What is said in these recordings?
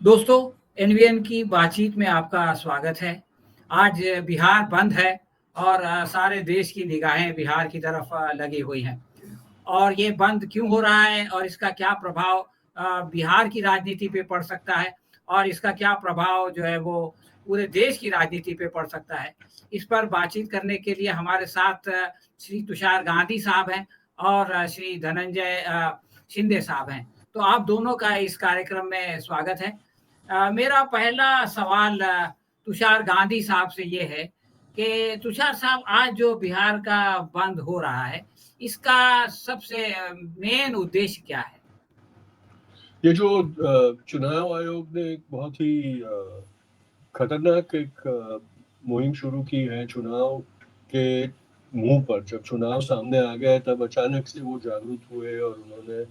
दोस्तों, एनवीएन की बातचीत में आपका स्वागत है। आज बिहार बंद है और सारे देश की निगाहें बिहार की तरफ लगी हुई हैं। और ये बंद क्यों हो रहा है और इसका क्या प्रभाव बिहार की राजनीति पे पड़ सकता है और इसका क्या प्रभाव जो है वो पूरे देश की राजनीति पे पड़ सकता है। इस पर बातचीत करने के लिए हमारे साथ श्री तुषार गांधी साहब हैं और श्री धनंजय शिंदे साहब हैं। तो आप दोनों का इस कार्यक्रम में स्वागत है। मेरा पहला सवाल तुषार गांधी साहब से ये है कि तुषार साहब, आज जो बिहार का बंद हो रहा है, इसका सबसे मेन उद्देश्य क्या है? ये जो चुनाव आयोग ने एक बहुत ही खतरनाक एक मुहिम शुरू की है चुनाव के मुंह पर। जब चुनाव सामने आ गए तब अचानक से वो जागरूक हुए और उन्होंने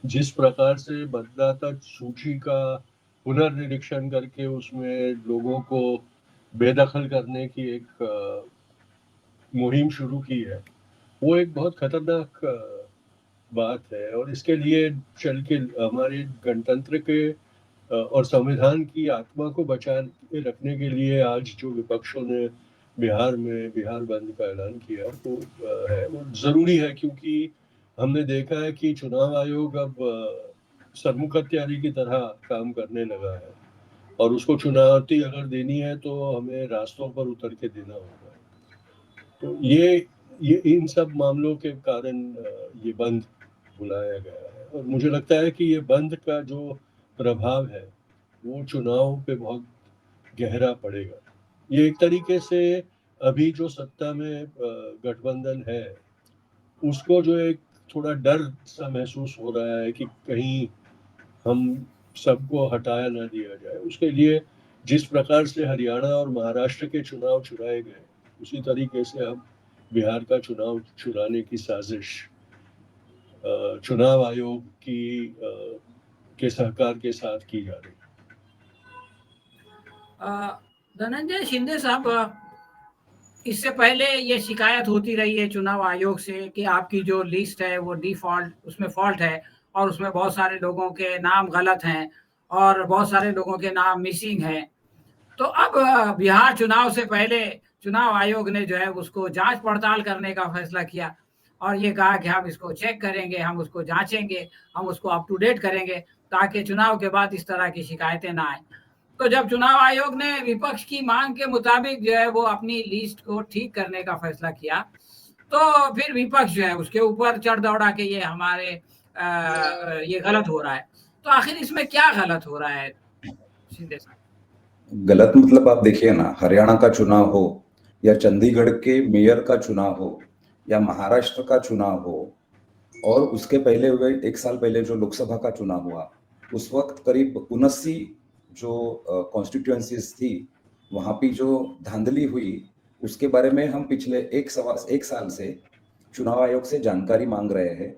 जिस प्रकार से मतदाता सूची का पुनर्निरीक्षण करके उसमें लोगों को बेदखल करने की एक मुहिम शुरू की है, वो एक बहुत खतरनाक बात है। और इसके लिए चल के हमारे गणतंत्र के और संविधान की आत्मा को बचाए रखने के लिए आज जो विपक्षों ने बिहार में बिहार बंद का ऐलान किया तो है वो जरूरी है, क्योंकि हमने देखा है कि चुनाव आयोग अब सरमुख हत्यारी की तरह काम करने लगा है और उसको चुनौती अगर देनी है तो हमें रास्तों पर उतर के देना होगा। तो ये इन सब मामलों के कारण ये बंद बुलाया गया है और मुझे लगता है कि ये बंद का जो प्रभाव है वो चुनाव पे बहुत गहरा पड़ेगा। ये एक तरीके से अभी जो सत्ता में गठबंधन है उसको जो एक थोड़ा डर सा महसूस हो रहा है कि कहीं हम सबको हटाया ना दिया जाए। उसके लिए जिस प्रकार से हरियाणा और महाराष्ट्र के चुनाव चुराए गए उसी तरीके से अब बिहार का चुनाव चुराने की साजिश चुनाव आयोग के सहकार के साथ की जा रही है। धनंजय शिंदे साहब, इससे पहले ये शिकायत होती रही है चुनाव आयोग से कि आपकी जो लिस्ट है वो डिफॉल्ट, उसमें फॉल्ट है और उसमें बहुत सारे लोगों के नाम गलत हैं और बहुत सारे लोगों के नाम मिसिंग हैं। तो अब बिहार चुनाव से पहले चुनाव आयोग ने जो है उसको जांच पड़ताल करने का फैसला किया और ये कहा कि हम इसको चेक करेंगे, हम उसको जांचेंगे, हम उसको अप टू डेट करेंगे ताकि चुनाव के बाद इस तरह की शिकायतें ना आए। तो जब चुनाव आयोग ने विपक्ष की मांग के मुताबिक जो है वो अपनी लिस्ट को ठीक करने का फैसला किया, तो फिर विपक्ष जो है उसके ऊपर चढ़ दौड़ा के ये हमारे ये गलत हो रहा है। तो आखिर इसमें क्या गलत हो रहा है शिंदे साहब? गलत मतलब आप देखिए ना, हरियाणा का चुनाव हो या चंडीगढ़ के मेयर का चुनाव हो या महाराष्ट्र का चुनाव हो और उसके पहले हुए 1 साल पहले जो लोकसभा का चुनाव हुआ, उस वक्त करीब 79 जो कॉन्स्टिट्यूएंसीज थी वहां पे जो धांधली हुई उसके बारे में हम पिछले 1 साल से चुनाव आयोग से जानकारी मांग रहे हैं।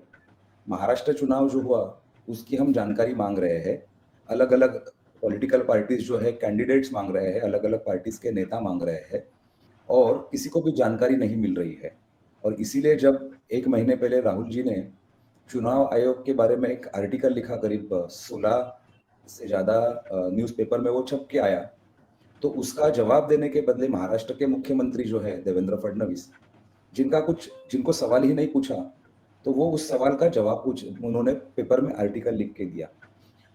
महाराष्ट्र चुनाव जो हुआ उसकी हम जानकारी मांग रहे हैं। अलग अलग पॉलिटिकल पार्टीज जो है कैंडिडेट्स मांग रहे हैं, अलग अलग पार्टीज के नेता मांग रहे हैं और किसी को भी जानकारी नहीं मिल रही है। और इसीलिए जब 1 महीने पहले राहुल जी ने चुनाव आयोग के बारे में एक आर्टिकल लिखा, करीब 16 से ज्यादा न्यूज़पेपर में वो छप के आया, तो उसका जवाब देने के बदले महाराष्ट्र के मुख्यमंत्री जो है देवेंद्र फडणवीस, जिनको सवाल ही नहीं पूछा, तो वो उस सवाल का जवाब उन्होंने पेपर में आर्टिकल लिख के दिया।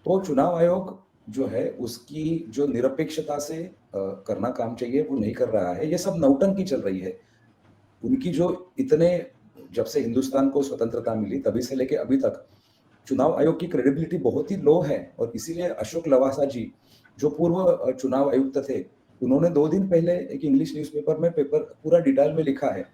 तो चुनाव आयोग जो है उसकी जो निरपेक्षता से करना काम चाहिए वो नहीं कर रहा है। ये सब नौटंकी चल रही है उनकी। जो इतने जब से हिंदुस्तान को स्वतंत्रता मिली तभी से लेके अभी तक चुनाव आयोग की क्रेडिबिलिटी बहुत ही लो है। और इसीलिए अशोक लवासा जी जो पूर्व चुनाव आयुक्त थे, उन्होंने 2 दिन पहले एक इंग्लिश न्यूज़पेपर में पेपर पूरा डिटेल में लिखा है।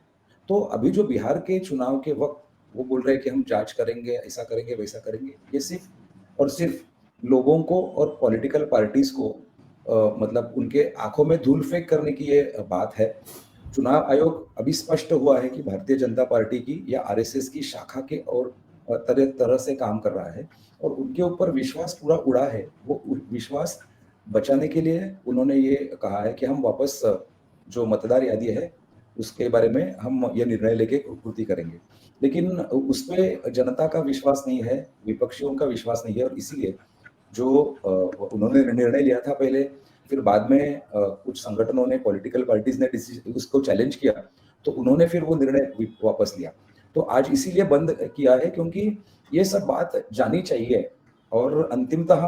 तो अभी जो बिहार के चुनाव के वक्त वो बोल रहे हैं कि हम जांच करेंगे, ऐसा करेंगे, वैसा करेंगे, ये सिर्फ और सिर्फ लोगों को और पॉलिटिकल पार्टीज को मतलब उनके आंखों में धूल फेंक करने की ये बात है। चुनाव आयोग अभी स्पष्ट हुआ है कि भारतीय जनता पार्टी की या आरएसएस की शाखा के और तरह तरह से काम कर रहा है और उनके ऊपर विश्वास पूरा उड़ा है। वो विश्वास बचाने के लिए उन्होंने ये कहा है कि हम वापस जो मतदार यादी है उसके बारे में हम ये निर्णय लेके पूर्ति करेंगे। लेकिन उस पर जनता का विश्वास नहीं है, विपक्षियों का विश्वास नहीं है और इसीलिए जो उन्होंने निर्णय लिया था पहले, फिर बाद में कुछ संगठनों ने, पॉलिटिकल पार्टीज ने उसको चैलेंज किया, तो उन्होंने फिर वो निर्णय वापस लिया। तो आज इसीलिए बंद किया है क्योंकि ये सब बात जानी चाहिए, और अंतिमतः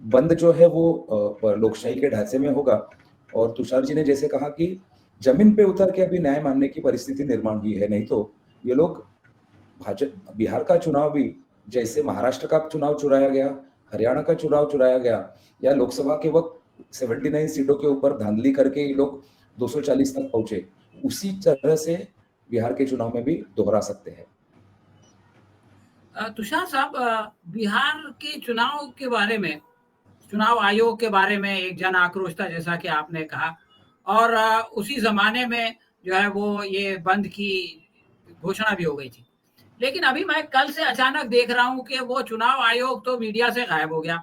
बंद जो है वो लोकशाही के ढांचे में होगा। और तुषार जी ने जैसे कहा कि जमीन पे उतर के अभी न्याय मानने की परिस्थिति निर्माण हुई है, नहीं तो ये लोग बिहार का चुनाव भी जैसे महाराष्ट्र का चुनाव चुराया गया, हरियाणा का चुनाव चुराया गया, या लोकसभा के वक्त 79 सीटों के ऊपर धांधली करके ये लोग 240 तक पहुंचे, उसी तरह से बिहार के चुनाव में भी दोहरा सकते हैं। तुषार साहब, बिहार के चुनाव के बारे में, चुनाव आयोग के बारे में एक जन आक्रोश था, जैसा कि आपने कहा, और उसी जमाने में जो है वो ये बंद की घोषणा भी हो गई थी। लेकिन अभी मैं कल से अचानक देख रहा हूं कि वो चुनाव आयोग तो मीडिया से गायब हो गया,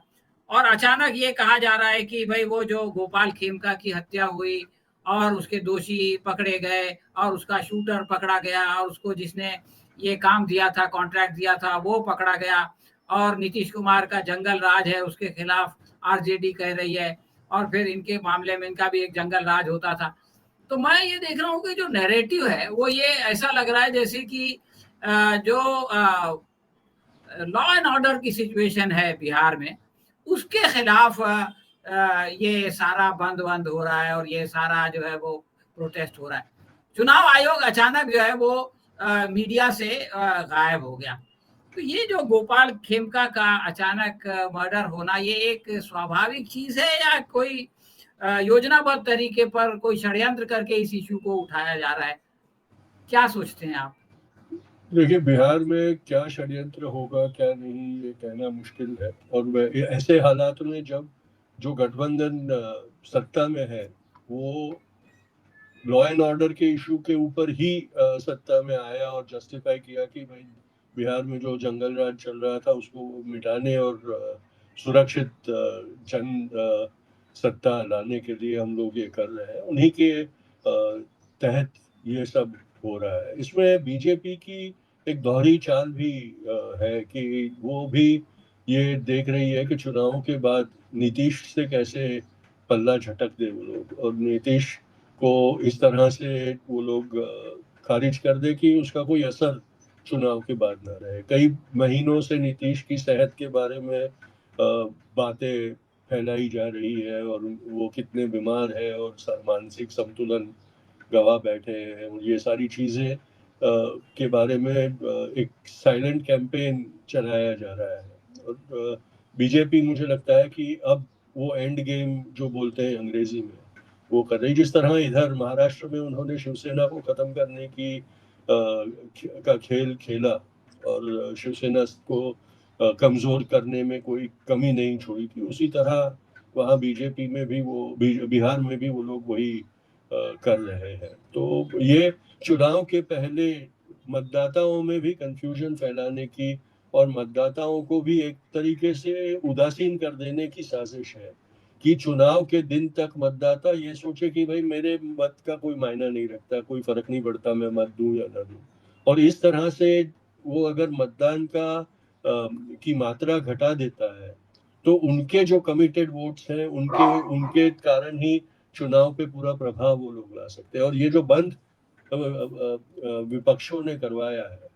और अचानक ये कहा जा रहा है कि भाई वो जो गोपाल खेमका की हत्या हुई और उसके दोषी पकड़े गए और उसका शूटर पकड़ा गया और उसको जिसने ये काम दिया था, कॉन्ट्रैक्ट दिया था, वो पकड़ा गया, और नीतीश कुमार का जंगल राज है उसके खिलाफ आरजेडी कह रही है, और फिर इनके मामले में इनका भी एक जंगल राज होता था। तो मैं ये देख रहा हूँ कि जो नैरेटिव है वो ये ऐसा लग रहा है जैसे कि जो लॉ एंड ऑर्डर की सिचुएशन है बिहार में, उसके खिलाफ ये सारा बंद हो रहा है और ये सारा जो है वो प्रोटेस्ट हो रहा है। चुनाव आयोग अचानक जो है वो मीडिया से गायब हो गया। तो ये जो गोपाल खेमका का अचानक मर्डर होना, ये एक स्वाभाविक चीज है या कोई योजनाबद्ध तरीके पर कोई षड्यंत्र करके इस इशू को उठाया जा रहा है? क्या सोचते हैं आप? देखिए, बिहार में क्या षड्यंत्र होगा क्या नहीं ये कहना मुश्किल है, और ऐसे हालात में जब जो गठबंधन सत्ता में है वो लॉ एंड ऑर्डर के इशू के ऊपर ही सत्ता में आया और जस्टिफाई किया कि भाई बिहार में जो जंगल राज चल रहा था उसको मिटाने और सुरक्षित जन सत्ता लाने के लिए हम लोग ये कर रहे हैं, उन्हीं के तहत ये सब हो रहा है। इसमें बीजेपी की एक दोहरी चाल भी है कि वो भी ये देख रही है कि चुनावों के बाद नीतीश से कैसे पल्ला झटक दे वो लोग, और नीतीश को इस तरह से वो लोग खारिज कर दे कि उसका कोई असर चुनाव के बाद ना रहे। कई महीनों से नीतीश की सेहत के बारे में बातें फैलाई जा रही है और वो कितने बीमार है और मानसिक संतुलन गवा बैठे हैं, ये सारी चीज़ें के बारे में एक साइलेंट कैंपेन चलाया जा रहा है। और बीजेपी मुझे लगता है कि अब वो एंड गेम जो बोलते हैं अंग्रेजी में वो कर रही। जिस तरह इधर महाराष्ट्र में उन्होंने शिवसेना को खत्म करने की का खेल खेला और शिवसेना को कमजोर करने में कोई कमी नहीं छोड़ी थी, उसी तरह वहाँ बीजेपी में भी वो बिहार में भी वो लोग वही कर रहे हैं। तो ये चुनाव के पहले मतदाताओं में भी कंफ्यूजन फैलाने की और मतदाताओं को भी एक तरीके से उदासीन कर देने की साजिश है कि चुनाव के दिन तक मतदाता ये सोचे कि भाई मेरे मत का कोई मायना नहीं रखता, कोई फर्क नहीं पड़ता मैं मत दूं या ना दूं। और इस तरह से वो अगर मतदान की मात्रा घटा देता है तो उनके जो कमिटेड वोट्स हैं उनके कारण ही चुनाव पे पूरा प्रभाव वो लोग ला सकते हैं। और ये जो बंद विपक्षों ने करवाया है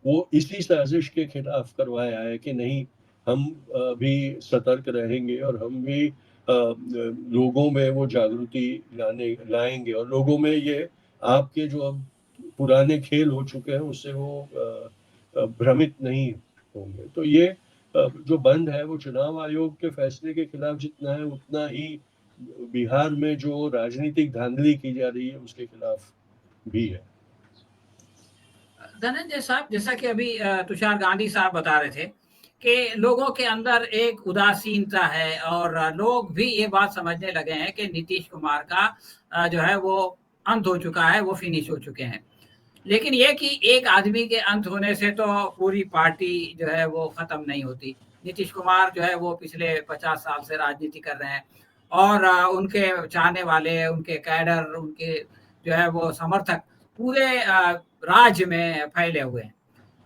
वो इसी साजिश के खिलाफ करवाया है कि नहीं, हम भी सतर्क रहेंगे और हम भी लोगों में वो जागृति लाएंगे और लोगों में ये आपके जो अब पुराने खेल हो चुके हैं उससे वो भ्रमित नहीं होंगे। तो ये जो बंद है वो चुनाव आयोग के फैसले के खिलाफ जितना है उतना ही बिहार में जो राजनीतिक धांधली की जा रही है उसके खिलाफ भी है। धनंजय साहब, जैसा कि अभी तुषार गांधी साहब बता रहे थे कि लोगों के अंदर एक उदासीनता है और लोग भी ये बात समझने लगे हैं कि नीतीश कुमार का जो है वो अंत हो चुका है, वो फिनिश हो चुके हैं। लेकिन ये कि एक आदमी के अंत होने से तो पूरी पार्टी जो है वो खत्म नहीं होती। नीतीश कुमार जो है वो पिछले 50 साल से राजनीति कर रहे हैं और उनके चाहने वाले, उनके कैडर, उनके जो है वो समर्थक पूरे राज्य में फैले हुए हैं।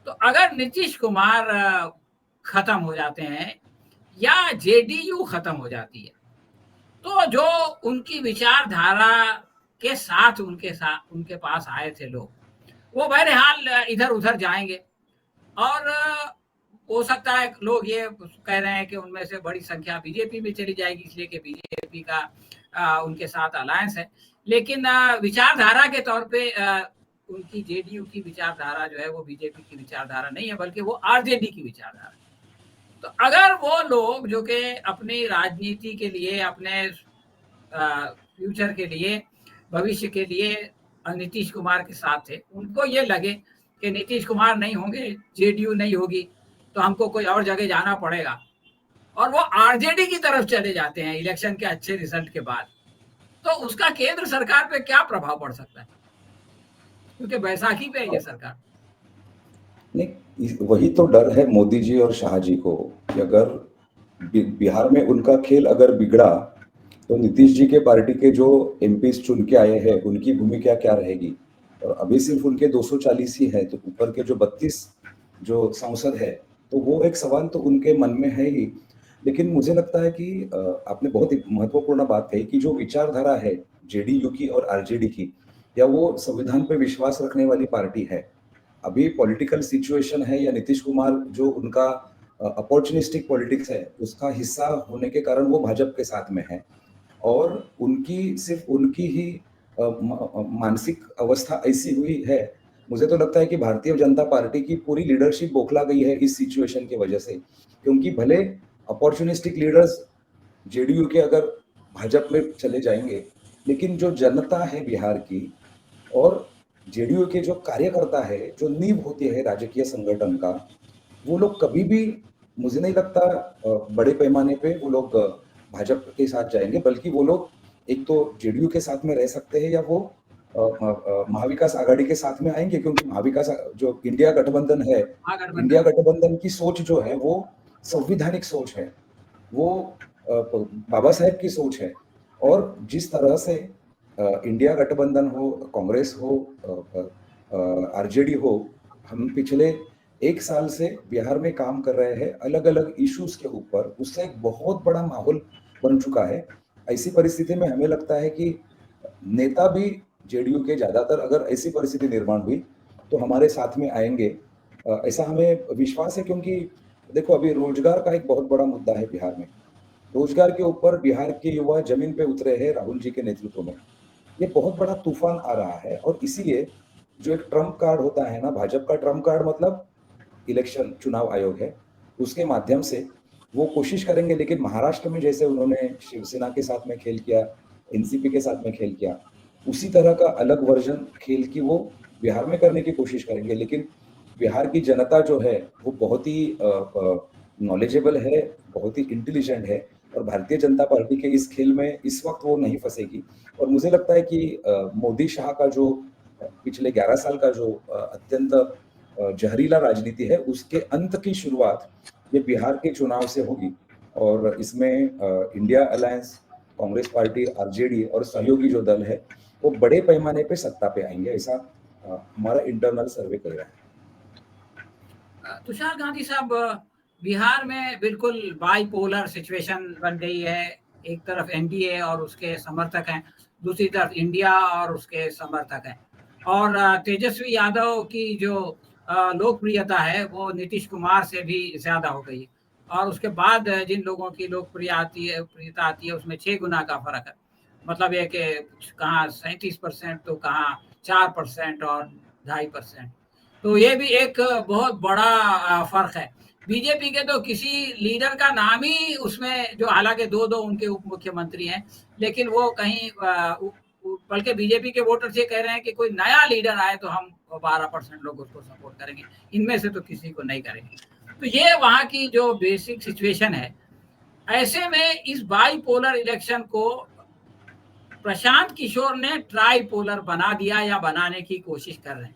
तो अगर नीतीश कुमार खत्म हो जाते हैं या जेडीयू खत्म हो जाती है, तो जो उनकी विचारधारा के साथ उनके पास आए थे लोग, वो बहरहाल इधर उधर जाएंगे। और हो सकता है लोग ये कह रहे हैं कि उनमें से बड़ी संख्या बीजेपी में चली जाएगी, इसलिए कि बीजेपी का उनके साथ अलायंस है। लेकिन विचारधारा के तौर पे उनकी जेडीयू की विचारधारा जो है वो बीजेपी की विचारधारा नहीं है, बल्कि वो आरजेडी की विचारधारा है। तो अगर वो लोग जो कि अपनी राजनीति के लिए, अपने फ्यूचर के लिए, भविष्य के लिए नीतीश कुमार के साथ थे, उनको ये लगे कि नीतीश कुमार नहीं होंगे, जेडीयू नहीं होगी, तो हमको कोई और जगह जाना पड़ेगा, और वो आरजेडी की तरफ चले जाते हैं इलेक्शन के अच्छे रिजल्ट के बाद, तो उसका केंद्र सरकार पे क्या प्रभाव पड़ सकता है? क्योंकि बैसाखी पे है ये सरकार। नहीं, वही तो डर है मोदी जी और शाह जी को कि अगर बिहार में उनका खेल अगर बिगड़ा तो नीतीश जी के पार्टी के जो एमपीज चुन के आए हैं उनकी भूमिका क्या रहेगी। और अभी सिर्फ उनके 240 ही है, तो ऊपर के जो 32 जो सांसद है, तो वो एक सवाल तो उनके मन में है ही। लेकिन मुझे लगता है कि आपने बहुत ही महत्वपूर्ण बात कही कि जो विचारधारा है जेडीयू की और आरजेडी की, या वो संविधान पे विश्वास रखने वाली पार्टी है, अभी पॉलिटिकल सिचुएशन है या नीतीश कुमार जो उनका अपॉर्चुनिस्टिक पॉलिटिक्स है उसका हिस्सा होने के कारण वो भाजपा के साथ में है, और उनकी सिर्फ उनकी ही मानसिक अवस्था ऐसी हुई है। मुझे तो लगता है कि भारतीय जनता पार्टी की पूरी लीडरशिप बौखला गई है इस सिचुएशन की वजह से, क्योंकि भले अपॉर्चुनिस्टिक लीडर्स जेडीयू के अगर भाजपा में चले जाएंगे, लेकिन जो जनता है बिहार की और जेडीयू के जो कार्यकर्ता है, जो नींव होती है राजकीय संगठन का, वो लोग कभी भी मुझे नहीं लगता बड़े पैमाने पे वो लोग भाजपा के साथ जाएंगे, बल्कि वो लोग एक तो जेडीयू के साथ में रह सकते हैं या वो महाविकास आघाड़ी के साथ में आएंगे, क्योंकि महाविकास जो इंडिया गठबंधन है, इंडिया गठबंधन की सोच जो है वो संवैधानिक सोच है, वो बाबा साहेब की सोच है। और जिस तरह से इंडिया गठबंधन हो, कांग्रेस हो, आरजेडी हो, हम पिछले 1 साल से बिहार में काम कर रहे हैं अलग अलग इश्यूज के ऊपर, उससे एक बहुत बड़ा माहौल बन चुका है। ऐसी परिस्थिति में हमें लगता है कि नेता भी जेडीयू के ज्यादातर अगर ऐसी परिस्थिति निर्माण हुई तो हमारे साथ में आएंगे, ऐसा हमें विश्वास है। क्योंकि देखो अभी रोजगार का एक बहुत बड़ा मुद्दा है बिहार में, रोजगार के ऊपर बिहार के युवा जमीन पे उतरे हैं राहुल जी के नेतृत्व में, ये बहुत बड़ा तूफान आ रहा है। और इसीलिए जो एक ट्रम्प कार्ड होता है ना, भाजपा का ट्रम्प कार्ड मतलब इलेक्शन चुनाव आयोग है, उसके माध्यम से वो कोशिश करेंगे। लेकिन महाराष्ट्र में जैसे उन्होंने शिवसेना के साथ में खेल किया, एनसीपी के साथ में खेल किया, उसी तरह का अलग वर्जन खेल की वो बिहार में करने की कोशिश करेंगे। लेकिन बिहार की जनता जो है वो बहुत ही नॉलेजेबल है, बहुत ही इंटेलिजेंट है, और भारतीय जनता पार्टी के इस खेल में इस वक्त वो नहीं फंसेगी। और मुझे लगता है कि मोदी शाह का जो पिछले 11 साल का जो अत्यंत जहरीला राजनीति है, उसके अंत की शुरुआत ये बिहार के चुनाव से होगी। और इसमें India alliance, Congress party, RJD और सहयोगी जो दल है वो बड़े पैमाने पे सत्ता पे आएंगे, ऐसा हमारा इंटरनल सर्वे कह रहा है। तुषार गांधी साहब, बिहार में बिल्कुल बाइपोलर सिचुएशन बन गई है। एक तरफ एनडीए और उसके समर्थक हैं, दूसरी तरफ इंडिया और उसके समर्थक हैं, और तेजस्वी यादव की जो लोकप्रियता है वो नीतीश कुमार से भी ज्यादा हो गई, और उसके बाद जिन लोगों की प्रियता आती है उसमें 6 गुना का फर्क है। मतलब ये कि कहाँ 37% तो कहाँ 4% और 2.5%। तो ये भी एक बहुत बड़ा फर्क है। बीजेपी के तो किसी लीडर का नाम ही उसमें, जो हालांकि दो उनके उप मुख्यमंत्री हैं, लेकिन वो कहीं बल्कि बीजेपी के वोटर ये कह रहे हैं कि कोई नया लीडर आए तो हम 12% लोग उसको सपोर्ट करेंगे, इनमें से तो किसी को नहीं करेंगे। तो ये वहाँ की जो बेसिक सिचुएशन है। ऐसे में इस बाइपोलर इलेक्शन को प्रशांत किशोर ने ट्राइपोलर बना दिया या बनाने की कोशिश कर रहे हैं।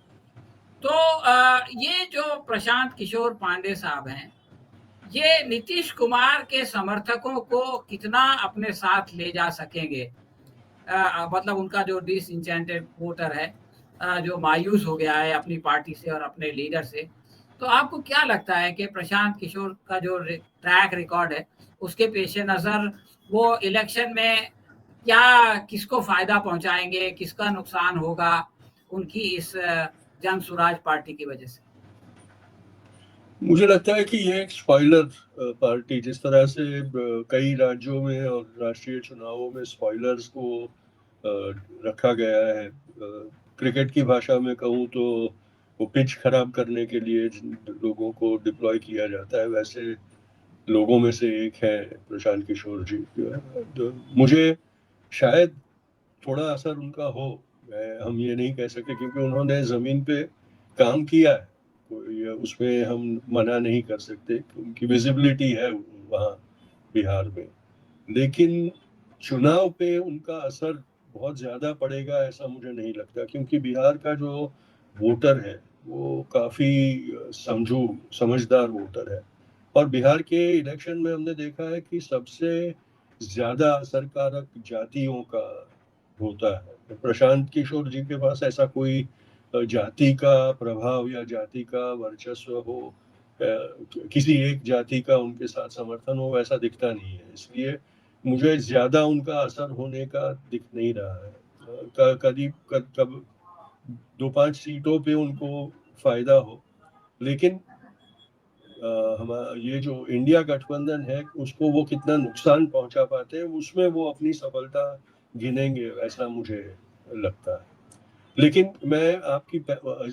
तो ये जो प्रशांत किशोर पांडे साहब हैं, ये नीतीश कुमार के समर्थकों को कितना अपने साथ ले जा सकेंगे? मतलब उनका जो डिसइंटेंटेड वोटर है, जो मायूस हो गया है अपनी पार्टी से और अपने लीडर से, तो आपको क्या लगता है कि प्रशांत किशोर का जो ट्रैक रिकॉर्ड है, उसके पेश नज़र वो इलेक्शन में क्या किसको फ़ायदा पहुँचाएँगे, किसका नुकसान होगा उनकी इस जन स्वराज पार्टी की वजह से? मुझे लगता है कि ये एक स्पॉइलर पार्टी, जिस तरह से कई राज्यों में और राष्ट्रीय चुनावों में स्पॉइलर्स को रखा गया है, क्रिकेट की भाषा में कहूँ तो वो पिच खराब करने के लिए जिन लोगों को डिप्लॉय किया जाता है, वैसे लोगों में से एक है प्रशांत किशोर जी। तो मुझे शायद थोड़ा असर उनका हो, हम ये नहीं कह सकते, क्योंकि उन्होंने ज़मीन पे काम किया है, कोई उसमें हम मना नहीं कर सकते, उनकी विजिबिलिटी है वहाँ बिहार में। लेकिन चुनाव पे उनका असर बहुत ज़्यादा पड़ेगा ऐसा मुझे नहीं लगता, क्योंकि बिहार का जो वोटर है वो काफ़ी समझदार वोटर है। और बिहार के इलेक्शन में हमने देखा है कि सबसे ज़्यादा असरकारक जातियों का होता है। प्रशांत किशोर जी के पास ऐसा कोई जाति का प्रभाव या जाति का वर्चस्व हो, किसी एक जाति का उनके साथ समर्थन हो, ऐसा दिखता नहीं है। इसलिए मुझे ज़्यादा उनका असर होने का दिख नहीं रहा है। करीब कब 2-5 सीटों पे उनको फ़ायदा हो, लेकिन ये जो इंडिया गठबंधन है उसको वो कितना नुकसान पहुंचा पाते हैं, उसमें वो अपनी सफलता गिनेंगे, ऐसा मुझे लगता है। लेकिन मैं आपकी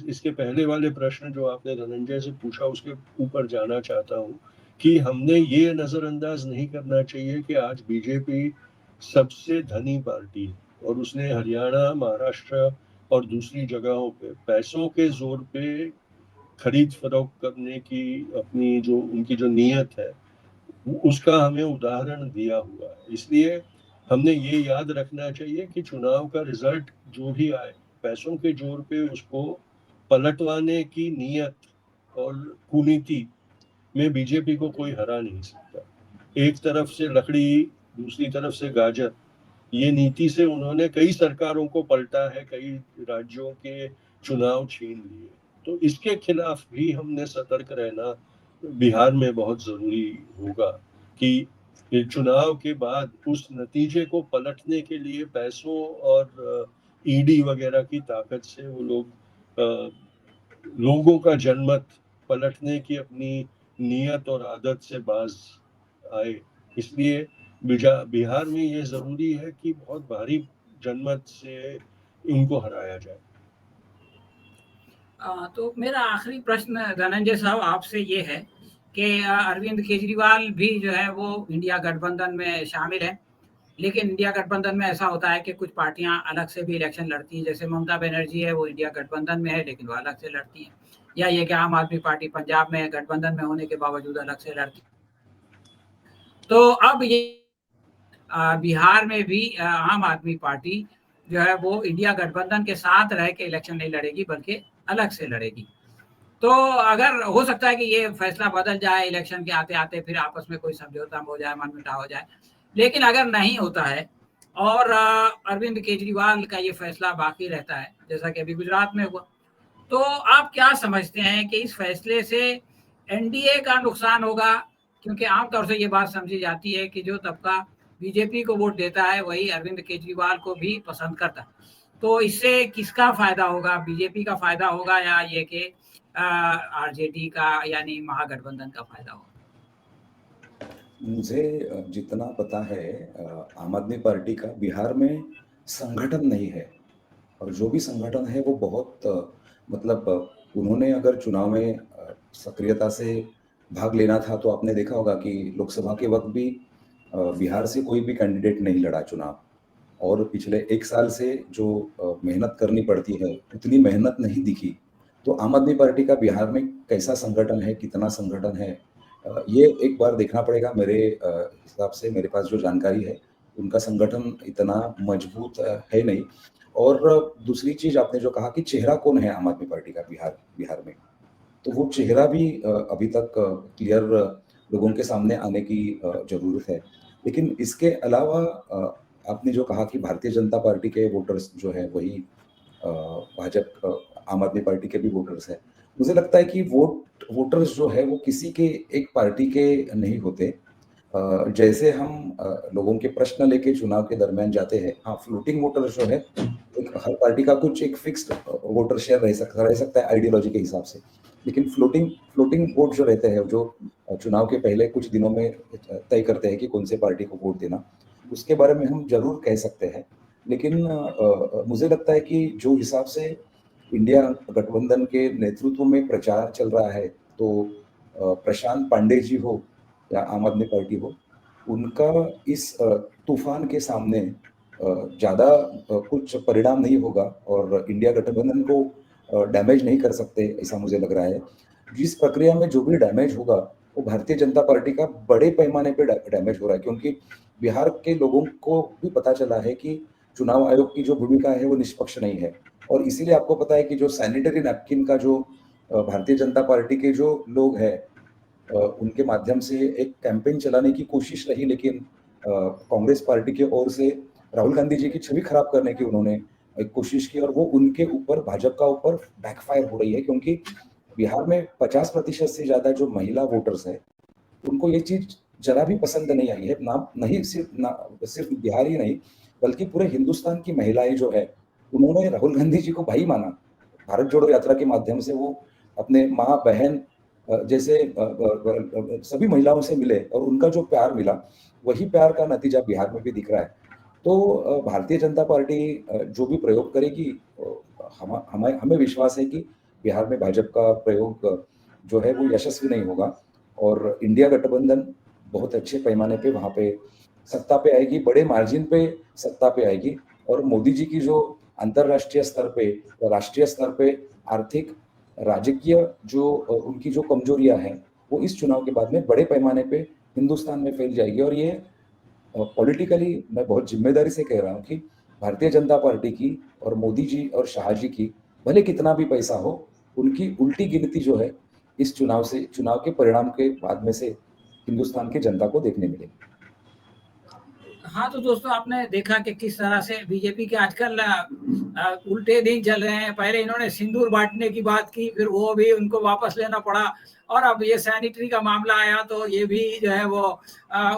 इसके पहले वाले प्रश्न जो आपने धनंजय से पूछा उसके ऊपर जाना चाहता हूँ कि हमने ये नज़रअंदाज नहीं करना चाहिए कि आज बीजेपी सबसे धनी पार्टी है और उसने हरियाणा, महाराष्ट्र और दूसरी जगहों पे पैसों के जोर पे खरीद फरोख्त करने की अपनी जो उनकी जो नीयत है उसका हमें उदाहरण दिया हुआ है। इसलिए हमने ये याद रखना चाहिए कि चुनाव का रिजल्ट जो भी आए, पैसों के जोर पे उसको पलटवाने की नीयत और कुनीति में बीजेपी को कोई हरा नहीं सकता। एक तरफ से लकड़ी, दूसरी तरफ से गाजर, ये नीति से उन्होंने कई सरकारों को पलटा है, कई राज्यों के चुनाव छीन लिए। तो इसके खिलाफ भी हमने सतर्क रहना बिहार में बहुत जरूरी होगा कि चुनाव के बाद उस नतीजे को पलटने के लिए पैसों और ईडी वगैरह की ताकत से वो लोग लोगों का जनमत पलटने की अपनी नीयत और आदत से बाज आए। इसलिए बिहार में ये जरूरी है कि बहुत भारी जनमत से इनको हराया जाए। तो मेरा आखिरी प्रश्न धनंजय साहब आपसे ये है कि अरविंद केजरीवाल भी जो है वो इंडिया गठबंधन में शामिल है, लेकिन इंडिया गठबंधन में ऐसा होता है कि कुछ पार्टियां अलग से भी इलेक्शन लड़ती हैं, जैसे ममता बनर्जी है वो इंडिया गठबंधन में है लेकिन वो अलग से लड़ती हैं, या ये कि आम आदमी पार्टी पंजाब में गठबंधन में होने के बावजूद अलग से लड़ती है। तो अब ये बिहार में भी आम आदमी पार्टी जो है वो इंडिया गठबंधन के साथ रह के इलेक्शन नहीं लड़ेगी बल्कि अलग से लड़ेगी। तो अगर हो सकता है कि ये फैसला बदल जाए इलेक्शन के आते-आते, फिर आपस में कोई समझौता हो जाए, मनमुटाव हो जाए। लेकिन अगर नहीं होता है और अरविंद केजरीवाल का ये फैसला बाकी रहता है, जैसा कि अभी गुजरात में हुआ, तो आप क्या समझते हैं कि इस फैसले से एनडीए का नुकसान होगा? क्योंकि आमतौर से ये बात समझी जाती है कि जो तबका बीजेपी को वोट देता है, वही अरविंद केजरीवाल को भी पसंद करता है। तो इससे किसका फ़ायदा होगा? बीजेपी का फ़ायदा होगा या ये कि आरजेडी का यानी महागठबंधन का फ़ायदा होगा? मुझे जितना पता है आम आदमी पार्टी का बिहार में संगठन नहीं है, और जो भी संगठन है वो बहुत मतलब उन्होंने अगर चुनाव में सक्रियता से भाग लेना था तो आपने देखा होगा कि लोकसभा के वक्त भी बिहार से कोई भी कैंडिडेट नहीं लड़ा चुनाव, और पिछले 1 साल से जो मेहनत करनी पड़ती है उतनी मेहनत नहीं दिखी। तो आम आदमी पार्टी का बिहार में कैसा संगठन है, कितना संगठन है, ये एक बार देखना पड़ेगा। मेरे हिसाब से मेरे पास जो जानकारी है उनका संगठन इतना मजबूत है नहीं। और दूसरी चीज आपने जो कहा कि चेहरा कौन है आम आदमी पार्टी का बिहार बिहार में, तो वो चेहरा भी अभी तक क्लियर लोगों के सामने आने की जरूरत है। लेकिन इसके अलावा आपने जो कहा कि भारतीय जनता पार्टी के वोटर्स जो है वही भाजपा आम आदमी पार्टी के भी वोटर्स है, मुझे लगता है कि वोटर्स जो है वो किसी के एक पार्टी के नहीं होते। जैसे हम लोगों के प्रश्न लेके चुनाव के दरमियान जाते हैं, हाँ, फ्लोटिंग वोटर जो है, एक हर पार्टी का कुछ एक फिक्स्ड वोटर शेयर रह सकता है आइडियोलॉजी के हिसाब से। लेकिन फ्लोटिंग वोट जो रहते हैं, जो चुनाव के पहले कुछ दिनों में तय करते हैं कि कौन से पार्टी को वोट देना, उसके बारे में हम ज़रूर कह सकते हैं। लेकिन मुझे लगता है कि जो हिसाब से इंडिया गठबंधन के नेतृत्व में प्रचार चल रहा है, तो प्रशांत पांडे जी हो या आम आदमी पार्टी हो, उनका इस तूफान के सामने ज़्यादा कुछ परिणाम नहीं होगा और इंडिया गठबंधन को डैमेज नहीं कर सकते, ऐसा मुझे लग रहा है। जिस प्रक्रिया में जो भी डैमेज होगा, वो भारतीय जनता पार्टी का बड़े पैमाने पे डैमेज हो रहा है, क्योंकि बिहार के लोगों को भी पता चला है कि चुनाव आयोग की जो भूमिका है वो निष्पक्ष नहीं है। और इसीलिए आपको पता है कि जो सैनिटरी नैपकिन का जो भारतीय जनता पार्टी के जो लोग हैं, उनके माध्यम से एक कैंपेन चलाने की कोशिश रही, लेकिन कांग्रेस पार्टी की ओर से राहुल गांधी जी की छवि खराब करने की उन्होंने एक कोशिश की, और वो उनके ऊपर, भाजपा ऊपर बैकफायर हो रही है, क्योंकि बिहार में 50% से ज्यादा जो महिला वोटर्स है, उनको ये चीज जरा भी पसंद नहीं आई है। सिर्फ बिहार ही नहीं, बल्कि पूरे हिंदुस्तान की महिलाएं जो है, उन्होंने राहुल गांधी जी को भाई माना। भारत जोड़ो यात्रा के माध्यम से वो अपने माँ बहन जैसे सभी महिलाओं से मिले और उनका जो प्यार मिला, वही प्यार का नतीजा बिहार में भी दिख रहा है। तो भारतीय जनता पार्टी जो भी प्रयोग करेगी, हमें विश्वास है कि बिहार में भाजपा का प्रयोग जो है वो यशस्वी नहीं होगा और इंडिया गठबंधन बहुत अच्छे पैमाने पे वहाँ पे सत्ता पे आएगी, बड़े मार्जिन पे सत्ता पे आएगी। और मोदी जी की जो अंतरराष्ट्रीय स्तर पे, राष्ट्रीय स्तर पे आर्थिक, राजकीय जो उनकी जो कमजोरियां हैं, वो इस चुनाव के बाद में बड़े पैमाने पे हिंदुस्तान में फैल जाएगी। और ये पॉलिटिकली मैं बहुत जिम्मेदारी से कह रहा हूँ कि भारतीय जनता पार्टी की और मोदी जी और शाह जी की भले कितना भी पैसा हो, उनकी उल्टी गिनती जो है इस चुनाव के परिणाम के बाद में से हिंदुस्तान की जनता को देखने मिलेगी। हाँ, तो दोस्तों आपने देखा कि किस तरह से बीजेपी के आजकल उल्टे दिन चल रहे हैं। पहले इन्होंने सिंदूर बांटने की बात की, फिर वो भी उनको वापस लेना पड़ा, और अब ये सैनिटरी का मामला आया तो ये भी जो है वो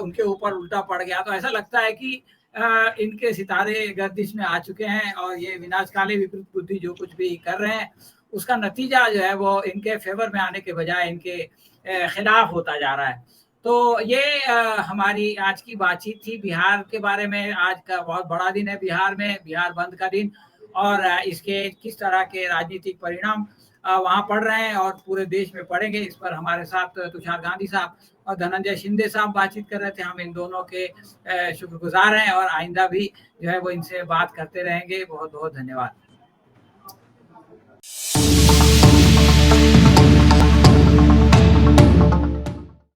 उनके ऊपर उल्टा पड़ गया। तो ऐसा लगता है कि इनके सितारे गर्दिश में आ चुके हैं और ये विनाशकाली विपरीत बुद्धि जो कुछ भी कर रहे हैं, उसका नतीजा जो है वो इनके फेवर में आने के बजाय इनके खिलाफ होता जा रहा है। तो ये हमारी आज की बातचीत थी बिहार के बारे में। आज का बहुत बड़ा दिन है बिहार में, बिहार बंद का दिन, और इसके किस तरह के राजनीतिक परिणाम वहाँ पड़ रहे हैं और पूरे देश में पड़ेंगे, इस पर हमारे साथ तुषार गांधी साहब और धनंजय शिंदे साहब बातचीत कर रहे थे। हम इन दोनों के शुक्रगुजार हैं और आइंदा भी जो है वो इनसे बात करते रहेंगे। बहुत बहुत धन्यवाद।